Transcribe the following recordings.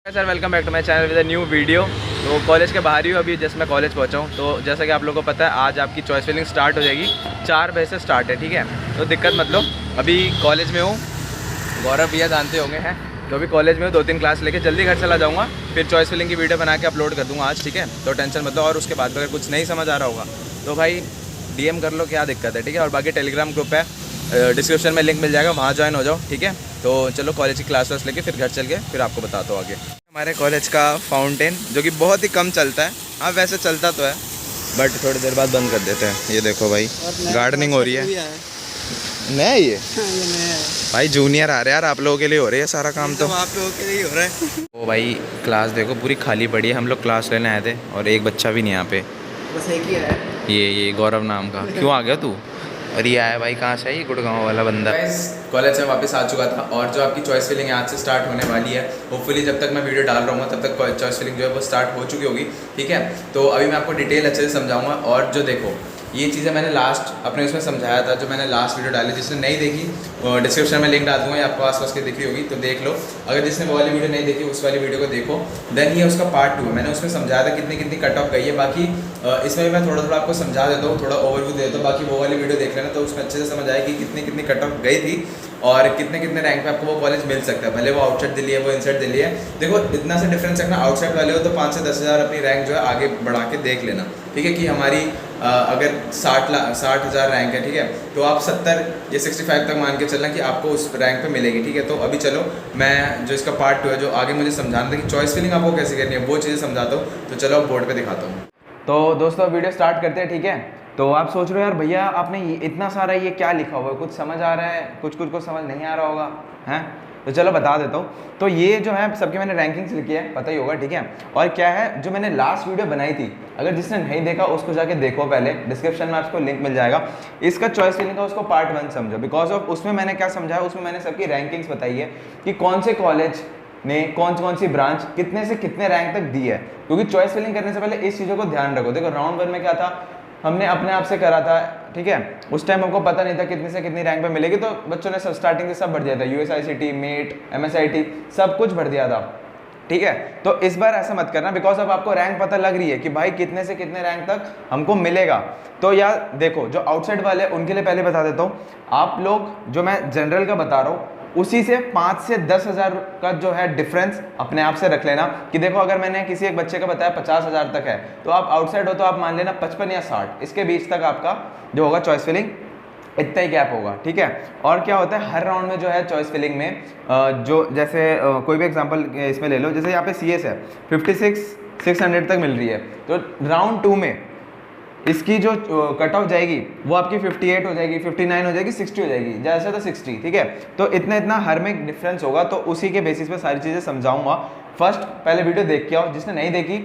Sir welcome back to my channel with a new video. तो college के बाहर ही हूँ अभी, जस्ट मैं कॉलेज पहुँचा हूँ। तो जैसा कि आप लोगों को पता है आज आपकी चॉइस फिलिंग स्टार्ट हो जाएगी, 4 बजे से स्टार्ट है, ठीक है। तो दिक्कत मत लो, अभी कॉलेज में हूँ, गौरव भैया जानते होंगे हैं, तो अभी कॉलेज में हूँ, 2-3 क्लास लेके जल्दी घर चला जाऊँगा, फिर चॉइस फिलिंग की वीडियो बना के अपलोड कर दूँगा आज, ठीक है। तो टेंशन मत लो, और उसके बाद अगर कुछ नहीं समझ आ रहा होगा तो भाई DM कर लो, क्या दिक्कत है, ठीक है। और बाकी टेलीग्राम ग्रुप है, डिस्क्रिप्शन में लिंक मिल जाएगा, वहाँ ज्वाइन हो जाओ, ठीक है। तो चलो कॉलेज की क्लास वास लेके फिर घर चल के फिर आपको बताता हूँ आगे। हमारे कॉलेज का फाउंटेन जो कि बहुत ही कम चलता है, हाँ वैसे चलता तो है बट थोड़ी देर बाद बंद कर देते हैं। ये देखो भाई गार्डनिंग हो रही है, नया ये भाई जूनियर आ रहे हैं यार, आप लोगों के लिए हो रही है सारा काम, तो आप लोगों के लिए ही हो रहा है। वो भाई क्लास देखो पूरी खाली पड़ी है, हम लोग क्लास लेने आए थे और एक बच्चा भी नहीं यहाँ पे, बस एक ही है ये गौरव नाम का। क्यों आ गया तू? और ये आया भाई, कहाँ से है ये? गुड़गांव वाला बंदा। कॉलेज से वापस आ चुका था और जो आपकी चॉइस फिलिंग आज से स्टार्ट होने वाली है, होपफुली जब तक मैं वीडियो डाल रहा हूँ तब तक चॉइस फिलिंग जो है वो स्टार्ट हो चुकी होगी, ठीक है। तो अभी मैं आपको डिटेल अच्छे से समझाऊंगा। और जो देखो ये चीज़ें मैंने लास्ट अपने उसमें समझाया था, जो मैंने लास्ट वीडियो डाली, जिसने नहीं देखी डिस्क्रिप्शन में लिंक डाल दूँगा, या आपको आसपास की दिख रही होगी तो देख लो। अगर जिसने वो वाली वीडियो नहीं देखी उस वाली वीडियो को देखो। देन ये उसका पार्ट 2 है, मैंने उसमें समझाया था कितनी कितनी कट ऑफ गई है। बाकी इसमें भी मैं थोड़ा थोड़ा आपको समझा देता हूँ, थोड़ा ओवरव्यू दे देता हूँ। बाकी वो वाली वीडियो देख लेना, तो उसमें अच्छे से समझ आएगी कितनी कितनी कट ऑफ गई थी और कितने कितने रैंक पे आपको वो कॉलेज मिल सकता है। भले वो आउटसाइड दिल्ली है, वो इनसाइड दिल्ली है, देखो इतना सा डिफरेंस रखना। आउटसाइड वाले हो तो 5 से 10 हज़ार अपनी रैंक जो है आगे बढ़ा के देख लेना, ठीक है। कि हमारी अगर 60,000 रैंक है, ठीक है, तो आप 70 या 65 तक मान के चलना कि आपको उस रैंक पे मिलेगी, ठीक है। तो अभी चलो मैं जो इसका पार्ट 2 है, जो आगे मुझे समझाना था कि चॉइस फिलिंग आपको कैसे करनी है, वो चीज़ें समझाता हूँ। तो चलो बोर्ड पे दिखाता हूँ। तो दोस्तों वीडियो स्टार्ट करते हैं, ठीक है। तो आप सोच रहे हो यार भैया आपने इतना सारा ये क्या लिखा हुआ है, कुछ समझ आ रहा है, कुछ को समझ नहीं आ रहा होगा, हैं? तो चलो बता देता हूँ। तो ये जो है सबके मैंने रैंकिंग्स लिखी है, पता ही होगा, ठीक है। और क्या है, जो मैंने लास्ट वीडियो बनाई थी, अगर जिसने नहीं देखा उसको जाके देखो, पहले डिस्क्रिप्शन में आपको लिंक मिल जाएगा। इसका चॉइस फिलिंग का उसको पार्ट 1 समझो, बिकॉज ऑफ उसमें मैंने क्या समझाया, उसमें मैंने सबकी रैंकिंग्स बताई है कि कौन से कॉलेज ने कौन सी ब्रांच कितने से कितने रैंक तक दी है। क्योंकि चॉइस फिलिंग करने से पहले इस चीज़ों को ध्यान रखो। देखो राउंड 1 में क्या था, हमने अपने आप से करा था, ठीक है। उस टाइम हमको पता नहीं था कितने से कितनी रैंक पे मिलेगी, तो बच्चों ने सब स्टार्टिंग से सब भर दिया था, USICT, मेट, MSIT सब कुछ भर दिया था, ठीक है। तो इस बार ऐसा मत करना, बिकॉज अब आपको रैंक पता लग रही है कि भाई कितने से कितने रैंक तक हमको मिलेगा। तो यार देखो जो आउटसाइड वाले उनके लिए पहले बता देता हूँ, आप लोग जो मैं जनरल का बता रहा हूँ उसी से 5 से 10 हज़ार का जो है डिफरेंस अपने आप से रख लेना। कि देखो अगर मैंने किसी एक बच्चे का बताया 50 हज़ार तक है, तो आप आउटसाइड हो तो आप मान लेना 55 या 60, इसके बीच तक आपका जो होगा चॉइस फिलिंग, इतना ही गैप होगा, ठीक है। और क्या होता है हर राउंड में जो है चॉइस फिलिंग में जो जैसे कोई भी एग्जांपल इसमें ले लो, जैसे यहाँ पे CS है 56,600 तक मिल रही है, तो राउंड 2 में इसकी जो कट ऑफ जाएगी वो आपकी 58 हो जाएगी, 59 हो जाएगी, 60 हो जाएगी, जैसे तो 60, ठीक है। तो इतना हर में डिफरेंस होगा, तो उसी के बेसिस पे सारी चीज़ें समझाऊंगा। फर्स्ट पहले वीडियो देख के आओ, जिसने नहीं देखी,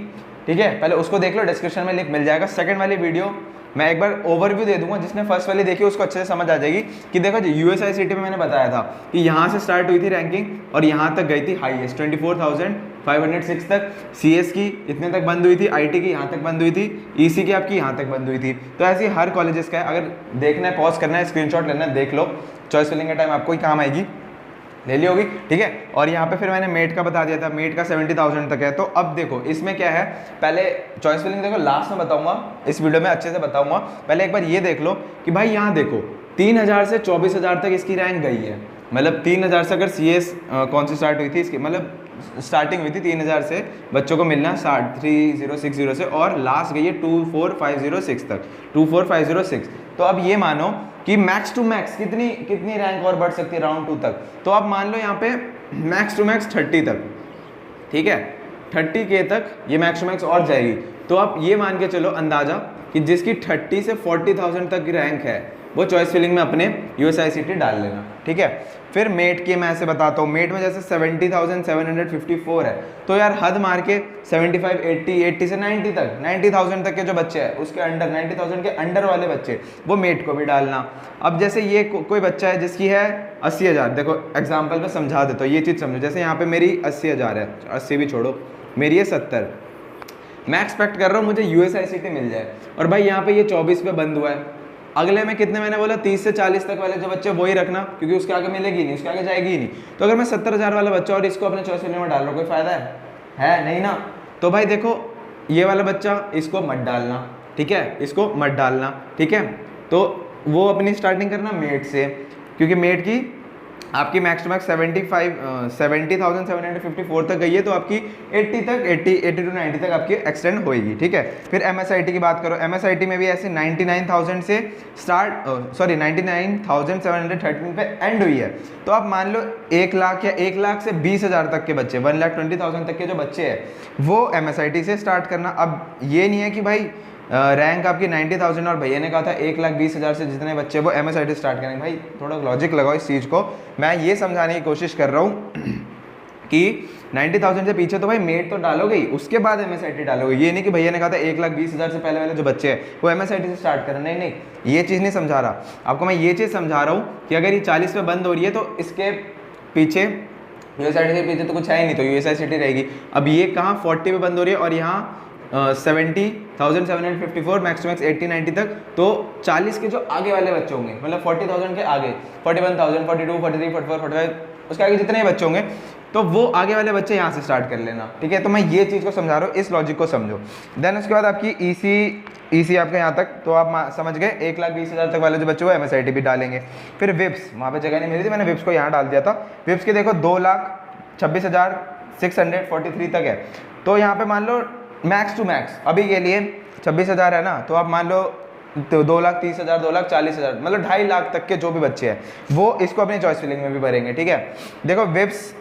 ठीक है, पहले उसको देख लो, डिस्क्रिप्शन में लिंक मिल जाएगा। सेकंड वाली वीडियो मैं एक बार ओवरव्यू दे दूंगा, जिसने फर्स्ट वाली देखी उसको अच्छे से समझ आ जाएगी कि देखो USICT में मैंने बताया था कि यहाँ से स्टार्ट हुई थी रैंकिंग और यहाँ तक गई थी हाईएस्ट 24,506 तक। CS की इतने तक बंद हुई थी, IT की यहाँ तक बंद हुई थी, EC की आपकी यहाँ तक बंद हुई थी। तो ऐसे ही हर कॉलेजेस का है, अगर देखना है पॉज करना है, स्क्रीनशॉट लेना है, देख लो, चॉइस फिलिंग का टाइम आपको ही काम आएगी, ले ली होगी, ठीक है। और यहाँ पे फिर मैंने मेट का बता दिया था, मेट का 70,000 तक है। तो अब देखो इसमें क्या है, पहले चॉइस फिलिंग देखो लास्ट में बताऊंगा, इस वीडियो में अच्छे से बताऊंगा। पहले एक बार ये देख लो कि भाई यहाँ देखो 3,000 से 24,000 तक इसकी रैंक गई है। मतलब 3,000 से अगर CS कौन सी स्टार्ट हुई थी इसकी, मतलब स्टार्टिंग हुई थी 3,000 से बच्चों को मिलना 3060 से, और लास्ट गई है 24,506 तक, 24,506। तो अब ये मानो कि मैक्स टू मैक्स कितनी रैंक और बढ़ सकती है राउंड 2 तक। तो आप मान लो यहाँ पे मैक्स टू मैक्स 30 तक, ठीक है, 30K तक ये मैक्स टू मैक्स और जाएगी। तो आप ये मान के चलो अंदाजा कि जिसकी 30 से 40,000 तक की रैंक है वो चॉइस फिलिंग में अपने USICT डाल लेना, ठीक है। फिर मेट की मैं ऐसे बताता हूँ, मेट में जैसे 70,754 है, तो यार हद मार के 75, 80 से 90 तक, 90,000 तक के जो बच्चे हैं उसके अंडर, 90,000 के अंडर वाले बच्चे, वो मेट को भी डालना। अब जैसे ये कोई बच्चा है जिसकी है 80,000, देखो एग्जाम्पल पे समझा देता हूँ, ये चीज़ समझो। जैसे यहाँ पे मेरी 80,000 है, 80 भी छोड़ो, मेरी है 70, मैं एक्सपेक्ट कर रहा हूँ मुझे USICT मिल जाए, और भाई यहाँ पे ये 24 पे बंद हुआ है। अगले में कितने मैंने बोला 30 से 40 तक वाले जो बच्चे वही रखना, क्योंकि उसके आगे मिलेगी नहीं, उसके आगे जाएगी ही नहीं। तो अगर मैं 70,000 वाला बच्चा और इसको अपने चॉइस फिलिंग में डाल रहा हूँ, कोई फायदा है? है नहीं ना। तो भाई देखो ये वाला बच्चा इसको मत डालना, ठीक है, इसको मत डालना, ठीक है। तो वो अपनी स्टार्टिंग करना मेट से, क्योंकि मेट की आपकी मैक्स टू मैक्स 70,754 तक गई है, तो आपकी 80 तक 80 टू 90 तक आपकी एक्सटेंड होएगी, ठीक है। फिर MSIT की बात करो, MSIT में भी ऐसे 99,000 से स्टार्ट 99,713 पे एंड हुई है। तो आप मान लो 1 लाख या 1 लाख से 20,000 तक के बच्चे, 1,20,000 तक के जो बच्चे हैं वो MSIT से स्टार्ट करना। अब ये नहीं है कि भाई रैंक आपकी 90,000 और भैया ने कहा था 1,20,000 से जितने बच्चे वो MSIT स्टार्ट करेंगे। भाई थोड़ा लॉजिक लगाओ इस चीज़ को। मैं ये समझाने की कोशिश कर रहा हूँ कि 90,000 से पीछे तो भाई मेट तो डालोगे ही, उसके बाद MSIT डालोगे। ये नहीं कि भैया ने कहा था 1,20,000 से पहले वाले जो बच्चे हैं वो MSIT से स्टार्ट करें, नहीं नहीं, ये चीज़ नहीं समझा रहा आपको। मैं ये चीज़ समझा रहा हूँ कि अगर ये 40 पे बंद हो रही है तो इसके पीछे USIT के पीछे तो कुछ है ही नहीं, तो USICT रहेगी। अब ये कहाँ 40 पे बंद हो रही है और यहाँ 70,754 मैक्स टू मैक्स 80-90 तक, तो 40 के जो आगे वाले बच्चे होंगे, मतलब 40,000 के आगे 41,000, 42, 43, 44, 45 उसके आगे जितने बच्चे होंगे तो वो आगे वाले बच्चे यहाँ से स्टार्ट कर लेना, ठीक है। तो मैं ये चीज़ को समझा रहा हूँ, इस लॉजिक को समझो। देन उसके बाद आपकी EC आपके यहाँ तक, तो आप समझ गए 1,20,000 तक वाले जो बच्चे वो MSIT भी डालेंगे। फिर विप्स, वहाँ पे जगह नहीं मिली थी, मैंने विप्स को यहाँ डाल दिया था। विप्स के देखो 2,26,643 तक है, तो यहाँ पे मान लो मैक्स टू मैक्स अभी के लिए 26,000 है ना, तो आप मान लो तो 2,30,000, 2,40,000, मतलब 2.5 लाख तक के जो भी बच्चे हैं वो इसको अपनी चॉइस फिलिंग में भी भरेंगे, ठीक है। देखो विप्स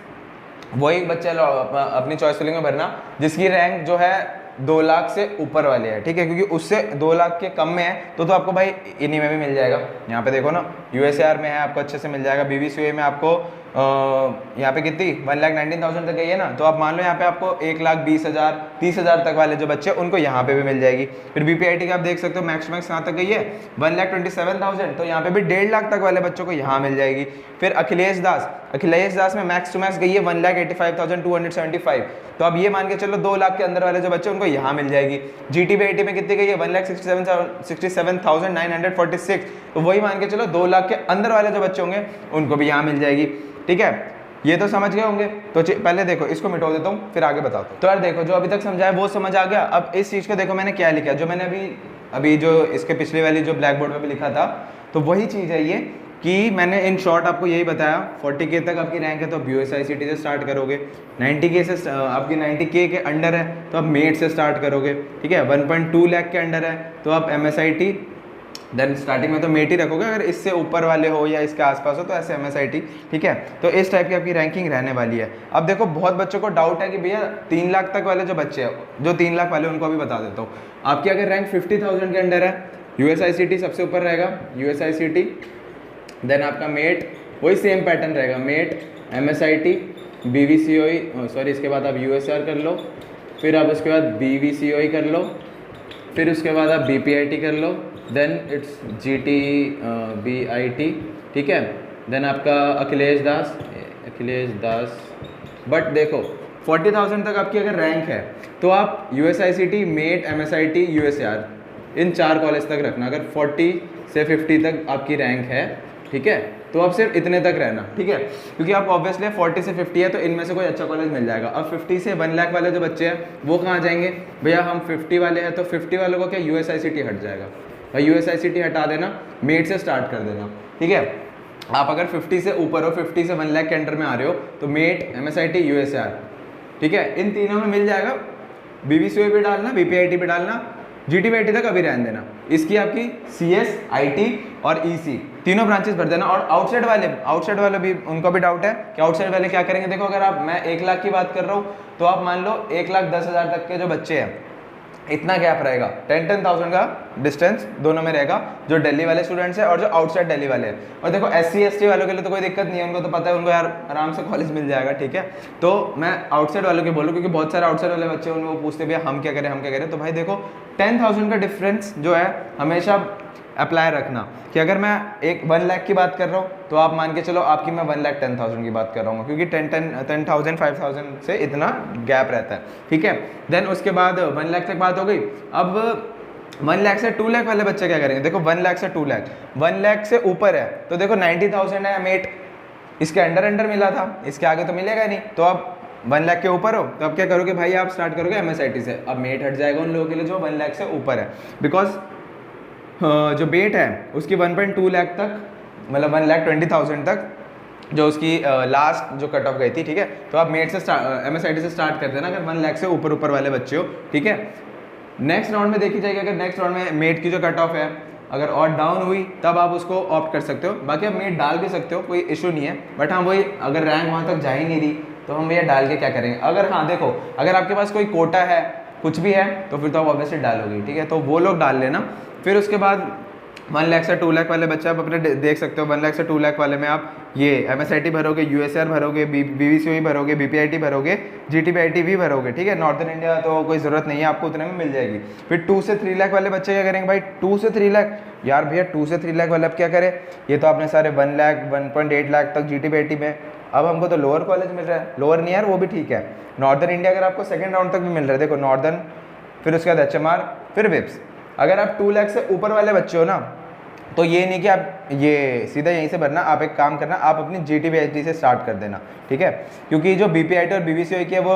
वही बच्चा अपनी चॉइस फिलिंग में भरना जिसकी रैंक जो है 2 लाख से ऊपर वाले है, ठीक है, क्योंकि उससे 2 लाख के कम में है तो आपको भाई इन्हीं में भी मिल जाएगा। यहाँ पे देखो ना USAR में है आपको अच्छे से मिल जाएगा, BBCA में आपको यहाँ पे कितनी 1,19,000 तक गई है ना, तो आप मान लो यहाँ पे आपको 1,20,000, 30,000 तक वाले जो बच्चे उनको यहाँ पे भी मिल जाएगी। फिर BPIT का आप देख सकते हो मैक्स कहाँ तक गई है 1,27,000, तो यहाँ पे भी 1.5 लाख तक वाले बच्चों को यहाँ मिल जाएगी। फिर अखिलेश दास में मैक्स टू मैक्स गई है 1,85,275, तो अब ये मान के चलो 2 लाख के अंदर वाले जो बच्चे उनको यहाँ मिल जाएगी। GTBIT में कितनी गई है 1,67,946, तो वही मान के चलो 2 लाख के अंदर वाले जो बच्चे होंगे उनको भी यहाँ मिल जाएगी, ठीक है। ये तो समझ गए होंगे, तो पहले देखो इसको मिटो देता हूँ फिर आगे बताता हूँ। तो यार देखो जो अभी तक समझाया वो समझ आ गया। अब इस चीज़ को देखो मैंने क्या लिखा, जो मैंने अभी जो इसके पिछले वाली जो ब्लैक बोर्ड पे भी लिखा था, तो वही चीज़ है ये कि मैंने इन शॉर्ट आपको यही बताया। 40K तक आपकी रैंक है तो USICT से स्टार्ट करोगे, 90K से आपकी 90K के अंडर है तो आप मेट से स्टार्ट करोगे, ठीक है। 1.2 लाख के अंडर है तो आप MSIT, देन स्टार्टिंग में तो मेट ही रखोगे, अगर इससे ऊपर वाले हो या इसके आसपास हो तो ऐसे MSIT, ठीक है। तो इस टाइप की आपकी रैंकिंग रहने वाली है। अब देखो बहुत बच्चों को डाउट है कि भैया 3 लाख तक वाले जो बच्चे हैं, जो 3 लाख वाले उनको अभी बता देता हूँ। आपकी अगर रैंक 50,000 के अंडर है USICT सबसे ऊपर रहेगा, USICT, देन आपका मेट वही सेम पैटर्न रहेगा, मेट MSIT BVCOE, सॉरी इसके बाद आप USAR कर लो, फिर आप उसके बाद BVCOE कर लो, फिर उसके बाद आप BPIT कर लो, देन इट्स GTBIT, ठीक है। देन आपका अखिलेश दास। बट देखो 40,000 तक आपकी अगर रैंक है तो आप USICT, मेट, MSIT, USAR इन 4 कॉलेज तक रखना। अगर 40 से 50 तक आपकी रैंक है, ठीक है, तो आप सिर्फ इतने तक रहना, ठीक है, क्योंकि आप ऑब्वियसली 40 से 50 है तो इनमें से कोई अच्छा कॉलेज मिल जाएगा। अब 50 से 1 लाख वाले जो बच्चे हैं वो कहाँ जाएंगे भैया, हम 50 वाले हैं तो 50 वालों को क्या USICT हट जाएगा भाई, USICT हटा देना, मेट से स्टार्ट कर देना, ठीक है। आप अगर 50 से ऊपर हो, 50 से 1 लाख के अंडर में आ रहे हो तो मेट, MSIT, USAR, ठीक है, इन तीनों में मिल जाएगा। BVCOE भी डालना, BPIT भी डालना, GTBIT तक अभी रहने देना। इसकी आपकी CS, IT और EC तीनों ब्रांचेस भर देना। और आउटसाइड वाले भी उनको भी डाउट है कि आउटसाइड वाले क्या करेंगे। देखो अगर मैं 1 लाख की बात कर रहा हूँ तो आप मान लो 1,10,000 तक के जो बच्चे हैं इतना गैप रहेगा, 10,000 का डिस्टेंस दोनों में रहेगा, जो दिल्ली वाले स्टूडेंट्स हैं और जो आउटसाइड दिल्ली वाले हैं। और देखो SC ST वालों के लिए तो कोई दिक्कत नहीं है, उनको तो पता है, उनको यार आराम से कॉलेज मिल जाएगा, ठीक है। तो मैं आउटसाइड वालों के बोलूँ क्योंकि बहुत सारे आउटसाइड वाले बच्चे उनको पूछते भैया हम क्या करें। तो भाई देखो 10,000 का डिफरेंस जो है हमेशा अप्लाई रखना कि अगर मैं 1 लाख की बात कर रहा हूँ तो आप मान के चलो आपकी मैं 1,10,000 की बात कर रहा हूँ, क्योंकि 10,000 5,000 से इतना गैप रहता है, ठीक है। देन उसके बाद 1 लाख तक बात हो गई। अब 1 लाख से 2 लाख वाले बच्चे क्या करेंगे। देखो 1 लाख से 2 लाख, 1 लाख से ऊपर है तो देखो 90,000 है मेट, इसके अंडर मिला था, इसके आगे तो मिलेगा नहीं, तो आप 1 लाख के ऊपर हो तो अब क्या करोगे भाई, आप स्टार्ट करोगे MSIT से। अब मेट हट जाएगा उन लोगों के लिए जो 1 लाख से ऊपर है, बिकॉज जो बेट है उसकी 1.2 लाख तक, मतलब 1,20,000 तक जो उसकी लास्ट जो कट ऑफ गई थी, ठीक है। तो आप मेट से MSIT से स्टार्ट कर देना अगर 1 लाख से ऊपर वाले बच्चे हो, ठीक है। नेक्स्ट राउंड में देखी जाएगी, अगर नेक्स्ट राउंड में मेट की जो कट ऑफ है अगर और डाउन हुई तब आप उसको ऑप्ट कर सकते हो। बाकी आप मेट डाल भी सकते हो, कोई इशू नहीं है। बट हाँ वही, अगर रैंक वहाँ तक जा ही नहीं रही तो हम भैया डाल के क्या करेंगे। अगर हाँ देखो, अगर आपके पास कोई कोटा है, कुछ भी है, तो फिर तो आप ऑब्वियसली डालोगे, ठीक है। तो वो लोग डाल लेना। फिर उसके बाद 1 लाख से 2 लाख वाले बच्चे आप अपने देख सकते हो। 1 लाख से 2 लाख वाले में आप ये MSIT भरोगे, USR भरोगे, BVCOE भरोगे, BPIT भरोगे, GTPIT भी भरोगे, ठीक है। नॉर्दर्न इंडिया तो कोई ज़रूरत नहीं है आपको, उतने में मिल जाएगी। फिर 2 से 3 लाख वाले बच्चे क्या करेंगे भाई, 2 से 3 लाख, यार भैया 2 से 3 लाख वाले अब क्या करें, ये तो आपने सारे 1 लाख 1.8 लाख तक GTPIT में, अब हमको तो लोअर कॉलेज मिल रहा है। लोअर नहीं यार, वो भी ठीक है। नॉर्दर्न इंडिया अगर आपको सेकेंड राउंड तक भी मिल रहा है, देखो नॉर्दर्न, फिर उसके बाद HMR, फिर विप्स। अगर आप 2 लाख से ऊपर वाले बच्चे हो ना, तो ये नहीं कि आप ये सीधा यहीं से भरना, आप एक काम करना, आप अपनी GTPIT से स्टार्ट कर देना, ठीक है। क्योंकि जो BPIT और BVCOE की है वो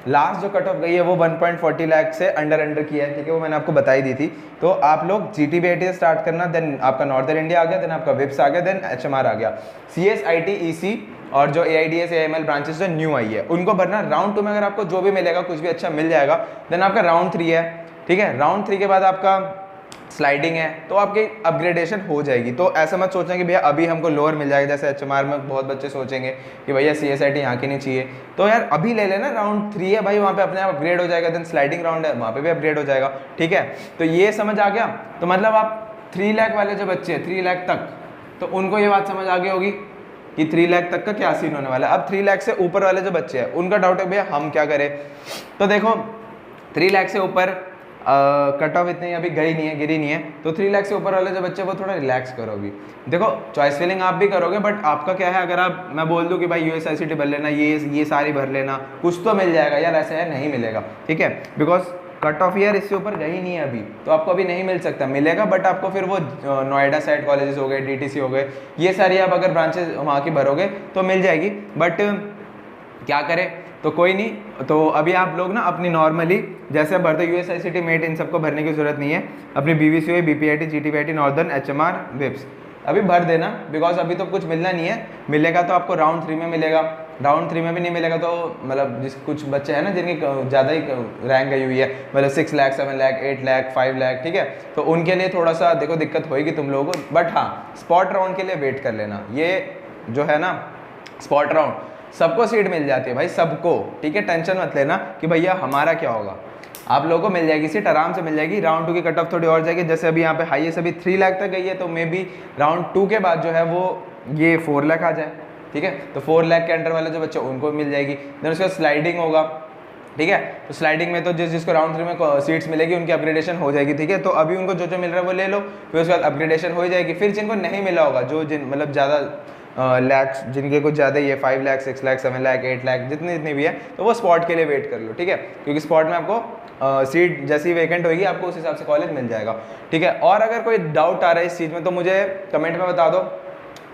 लास्ट जो कट ऑफ गई है वो 1.40 लाख से अंडर किया है, ठीक है। वो मैंने आपको बताई दी थी। तो आप लोग GTPIT से स्टार्ट करना, देन आपका नॉर्दर्न इंडिया आ गया, देन आपका विप्स आ गया, देन HMR आ गया। CS, IT, EC और जो AIDS, AML ब्रांचेस जो न्यू आई है उनको भरना। राउंड 2 में अगर आपको जो भी मिलेगा, कुछ भी अच्छा मिल जाएगा, देन आपका राउंड 3 है, ठीक है। राउंड 3 के बाद आपका स्लाइडिंग है, तो आपकी अपग्रेडेशन हो जाएगी। तो ऐसा मत सोचना कि भैया अभी हमको लोअर मिल जाएगा, जैसे HMR में बहुत बच्चे सोचेंगे कि भैया CSIT यहाँ की नहीं चाहिए, तो यार अभी ले लेना। राउंड 3 है भाई, वहाँ पे अपने आप अपग्रेड हो जाएगा। देन स्लाइडिंग राउंड है, वहाँ पे भी अपग्रेड हो जाएगा, ठीक है। तो ये समझ आ गया। तो मतलब आप 3 लाख वाले जो बच्चे हैं, 3 लाख तक, तो उनको ये बात समझ आ गई होगी कि 3 लाख तक का क्या सीन होने वाला है। अब 3 लाख से ऊपर वाले जो बच्चे हैं उनका डाउट है भैया हम क्या करें। तो देखो 3 लाख से ऊपर कट ऑफ इतनी अभी गई नहीं है, गिरी नहीं है, तो 3 लाख से ऊपर वाले जो बच्चे वो थोड़ा रिलैक्स करो अभी। देखो चॉइस फिलिंग आप भी करोगे, बट आपका क्या है, अगर आप मैं बोल दूं कि भाई USICT भर लेना, ये सारी भर लेना, कुछ तो मिल जाएगा यार, ऐसा है नहीं मिलेगा, ठीक है। बिकॉज कट ऑफ ईयर इससे ऊपर गई नहीं है अभी, तो आपको अभी नहीं मिल सकता। मिलेगा बट आपको फिर वो नोएडा साइड कॉलेजेस हो गए, DTC हो गए, ये सारी आप अगर ब्रांचेज वहाँ की भरोगे तो मिल जाएगी। बट क्या करें, तो कोई नहीं। तो अभी आप लोग ना अपनी नॉर्मली जैसे भरते USICT, मेट, इन सबको भरने की जरूरत नहीं है। अपनी BVCOE, BPIT, GTPIT, northern, HMR, विप्स अभी भर देना, बिकॉज अभी तो कुछ मिलना नहीं है। मिलेगा तो आपको राउंड 3 में मिलेगा। राउंड 3 में भी नहीं मिलेगा तो मतलब जिस कुछ बच्चे हैं ना जिनकी ज़्यादा ही रैंक गई हुई है, मतलब 6 लाख, 7 लाख, 8 लाख, 5 लाख, ठीक है, तो उनके लिए थोड़ा सा देखो दिक्कत होगी तुम लोगों को। बट हाँ, स्पॉट राउंड के लिए वेट कर लेना। ये जो है ना स्पॉट राउंड, सबको सीट मिल जाती है भाई, सबको, ठीक है। टेंशन मत लेना कि भैया हमारा क्या होगा, आप लोगों को मिल जाएगी सीट, आराम से मिल जाएगी। राउंड 2 की कट ऑफ थोड़ी और जाएगी, जैसे अभी यहाँ पे हाईएस्ट अभी 3 लाख तक गई है, तो मे बी राउंड 2 के बाद जो है वो ये 4 लाख आ जाए, ठीक है। तो 4 लाख के अंडर वाले जो बच्चे उनको मिल जाएगी। देन उसके बाद स्लाइडिंग होगा, ठीक है। तो स्लाइडिंग में तो जिसको राउंड 3 में सीट्स मिलेगी उनकी अपग्रेडेशन हो जाएगी, ठीक है। तो अभी उनको जो मिल रहा है वो ले लो, फिर उसके बाद अपग्रेडेशन हो जाएगी। फिर जिनको नहीं मिला होगा, जो मतलब ज़्यादा लैक्स, जिनके कुछ ज़्यादा ही है, 5 लाख, 6 लाख, 7 लाख, 8 लाख, जितनी भी है, तो वो स्पॉट के लिए वेट कर लो, ठीक है। क्योंकि स्पॉट में आपको सीट जैसी वैकेंट होगी आपको उस हिसाब से कॉलेज मिल जाएगा, ठीक है। और अगर कोई डाउट आ रहा है इस चीज़ में तो मुझे कमेंट में बता दो।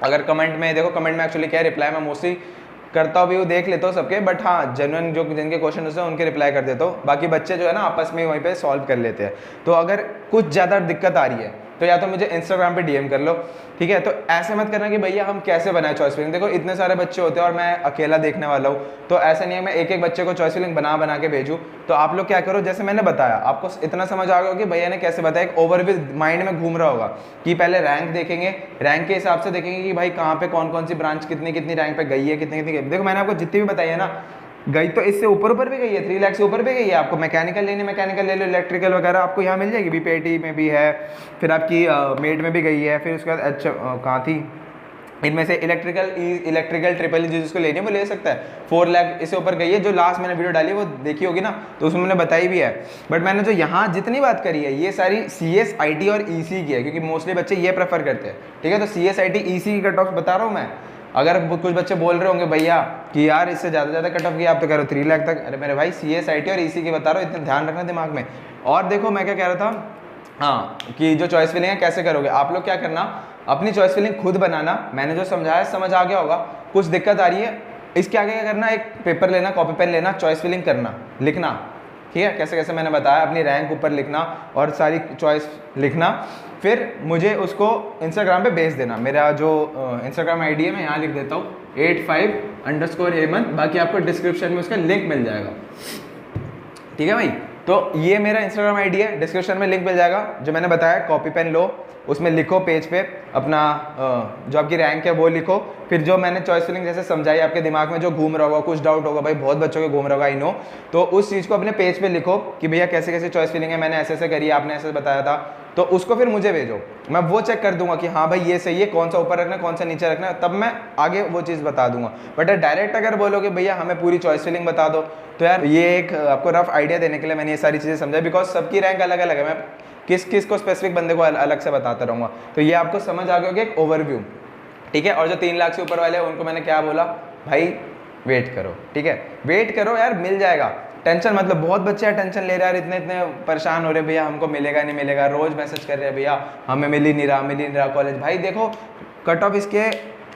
अगर कमेंट में देखो, कमेंट में एक्चुअली क्या है, रिप्लाई मैं मोस्टली करता भी हूँ, देख लेता हूँ सबके, बट हाँ जेन्युइन जो जिनके क्वेश्चन होते हैं उनके रिप्लाई कर देता हूँ। बाकी बच्चे जो है ना आपस में वहीं पे सॉल्व कर लेते हैं। तो अगर कुछ ज़्यादा दिक्कत आ रही है तो या तो मुझे इंस्टाग्राम पे DM कर लो, ठीक है। तो ऐसे मत करना कि भैया हम कैसे बनाए चॉइस फिलिंग। देखो इतने सारे बच्चे होते हैं और मैं अकेला देखने वाला हूँ, तो ऐसा नहीं है मैं एक एक बच्चे को चॉइस फिलिंग बना के भेजूँ। तो आप लोग क्या करो, जैसे मैंने बताया आपको इतना समझ आ गया कि भैया ने कैसे बताया, एक ओवरव्यू माइंड में घूम रहा होगा कि पहले रैंक देखेंगे, रैंक के हिसाब से देखेंगे कि भाई कहाँ पे कौन सी ब्रांच कितनी रैंक पे गई है, कितनी देखो मैंने आपको जितनी भी बताई है ना, गई तो इससे ऊपर भी गई है, 3 लाख से ऊपर भी गई है। आपको मैकेनिकल लेनी, मैकेनिकल ले लो, इलेक्ट्रिकल वगैरह आपको यहाँ मिल जाएगी, BPIT में भी है, फिर आपकी मेड में भी गई है, फिर उसके बाद अच्छा कहाँ थी, इनमें से इलेक्ट्रिकल ट्रिपल जिसको लेनी है वो ले सकता है। 4 लाख इससे ऊपर गई है, जो लास्ट मैंने वीडियो डाली वो देखी होगी ना, तो उसमें मैंने बताई भी है। बट मैंने जो यहाँ जितनी बात करी है ये सारी CS, IT और EC की है, क्योंकि मोस्टली बच्चे ये प्रेफर करते हैं, ठीक है। तो CS, IT, EC की कट ऑफ बता रहा हूँ मैं। अगर कुछ बच्चे बोल रहे होंगे भैया कि यार इससे ज़्यादा कट ऑफ किया, आप तो कह रहे हो 3 लाख तक, अरे मेरे भाई CS, IT और EC की बता रहा हूँ, इतना ध्यान रखना दिमाग में। और देखो मैं क्या कह रहा था, हाँ, कि जो चॉइस फिलिंग है कैसे करोगे आप लोग, क्या करना, अपनी चॉइस फिलिंग खुद बनाना। मैंने जो समझाया समझ आ गया होगा। कुछ दिक्कत आ रही है इसके आगे क्या करना, एक पेपर लेना, कॉपी पेन लेना, चॉइस फिलिंग करना, लिखना, ठीक है, कैसे कैसे मैंने बताया, अपनी रैंक ऊपर लिखना और सारी चॉइस लिखना, फिर मुझे उसको इंस्टाग्राम पे भेज देना। मेरा जो इंस्टाग्राम आईडी है मैं यहाँ लिख देता हूँ 85_हेमंत, बाकी आपको डिस्क्रिप्शन में उसका लिंक मिल जाएगा, ठीक है भाई। तो ये मेरा इंस्टाग्राम आईडी है, डिस्क्रिप्शन में लिंक मिल जाएगा। जो मैंने बताया कॉपी पेन लो, उसमें लिखो पेज पे अपना जो आपकी रैंक है वो लिखो, फिर जो मैंने चॉइस फिलिंग जैसे समझाई, आपके दिमाग में जो घूम रहा होगा, कुछ डाउट होगा, भाई बहुत बच्चों के घूम रहा होगा आई नो, तो उस चीज़ को अपने पेज पे लिखो कि भैया कैसे कैसे चॉइस फिलिंग है, मैंने ऐसे ऐसे करी, आपने ऐसे बताया था, तो उसको फिर मुझे भेजो, मैं वो चेक कर दूंगा कि हाँ भाई ये सही है, कौन सा ऊपर रखना है, कौन सा नीचे रखना है, तब मैं आगे वो चीज़ बता दूंगा। बट डायरेक्ट अगर बोलोगे भैया हमें पूरी चॉइस फिलिंग बता दो, तो यार ये एक आपको रफ आइडिया देने के लिए मैंने ये सारी चीज़ें समझाई, बिकॉज सबकी रैंक अलग अलग है, मैं किस किस को स्पेसिफिक बंदे को अलग से बताता रहूँगा। तो ये आपको समझ आ गया होगा एक ओवरव्यू, ठीक है। और जो 3 लाख से ऊपर वाले हैं उनको मैंने क्या बोला, भाई वेट करो, ठीक है, वेट करो यार, मिल जाएगा, टेंशन मतलब बहुत बच्चे हैं टेंशन ले रहे हैं, इतने इतने परेशान हो रहे भैया हमको मिलेगा नहीं मिलेगा, रोज मैसेज कर रहे हैं भैया हमें मिल ही नहीं रहा कॉलेज। भाई देखो कट ऑफ इसके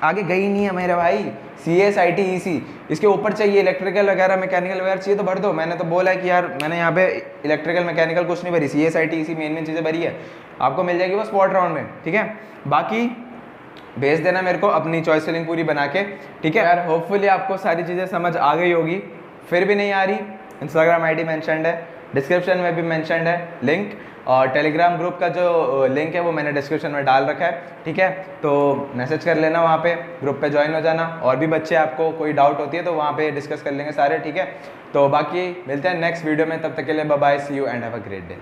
आगे गई नहीं है मेरे भाई, CS IT EC इसके ऊपर चाहिए, इलेक्ट्रिकल वगैरह मैकेनिकल वगैरह चाहिए तो भर दो। मैंने तो बोला है कि यार मैंने यहाँ पे इलेक्ट्रिकल मैकेनिकल कुछ नहीं भरी, CS IT EC मेन चीज़ें भरी है, आपको मिल जाएगी वो स्पॉट राउंड में, ठीक है। बाकी भेज देना मेरे को अपनी चॉइस फिलिंग पूरी बना के, ठीक है यार। होपफुली आपको सारी चीज़ें समझ आ गई होगी, फिर भी नहीं आ रही, इंस्टाग्राम आईडी मेंशन्ड है, डिस्क्रिप्शन में भी मेंशन्ड है लिंक, और टेलीग्राम ग्रुप का जो लिंक है वो मैंने डिस्क्रिप्शन में डाल रखा है, ठीक है। तो मैसेज कर लेना वहाँ पे, ग्रुप पे ज्वाइन हो जाना, और भी बच्चे आपको कोई डाउट होती है तो वहाँ पे डिस्कस कर लेंगे सारे, ठीक है। तो बाकी मिलते हैं नेक्स्ट वीडियो में, तब तक के लिए bye bye, see you and have a great day.